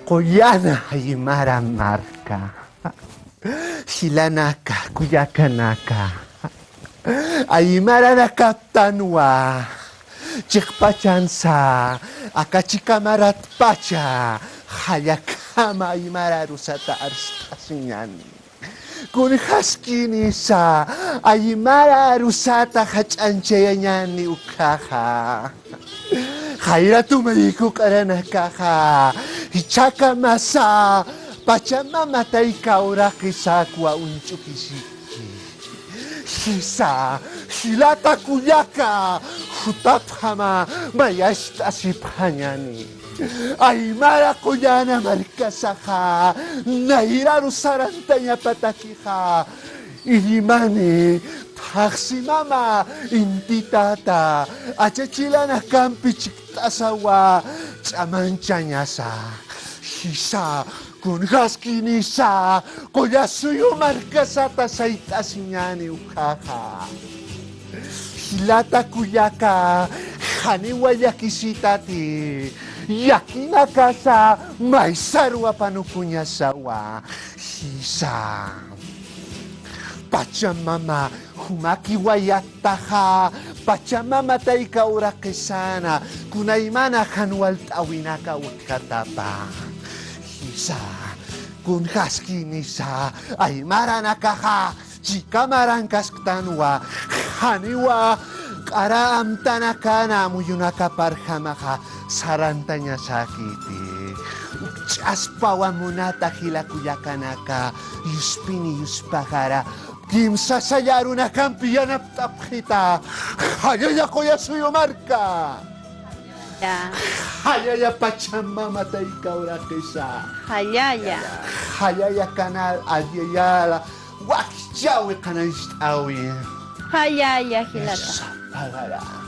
Qoyana Aymara marca. Hilanaka, Kuyakanaka. Aymara nakaptanwa. Chikpachansa. Akachikamarat pacha. Hayakama Aymara rusata arstasinyan. Kun haskinisa. Aymara rusata hachanchayanyani ukaha. Hayratu mayku karanakaha. Hichaka masa. Pachamama taikaura kisakwa unchukishiki. Hisa, hilata kuyaka, hutapama, mayashta sipanyani. Aymara kuyana markasaha, nairaru sarantanya patakiha. Ilimani, taksimama, intitata, achachilana kampi chiktasawa, chamanchanyasa. Hisa, kun haskinisa, koyasuyo markasata saitasinyani ukaha. Hilata kuyaka, haniwa yakisitati, yakinakasa, maisarwa panukunyasawa. Hisa. Pachamama, humaki wayataha, Pachamama taikaura kesana, kunaimana hanwalt awinaka utkatapa. Hisa, kun haskinisa, aymara nakaha, chikamaran kasktanwa, haniwa, kara amtanakana, muyunaka parhamaha, sarantanya sakiti. Chaspawa munata hilakuyakanaka, yuspini yuspahara, Kimsa sayaruna kampiyan tapkhita. Hayaya koyasuyo marka. Hayaya pachamama taikaura kesa. Hayaya. Hayaya kanal adyayala. Wakchawi kanaistawi. Hayaya hilata. Sapagara.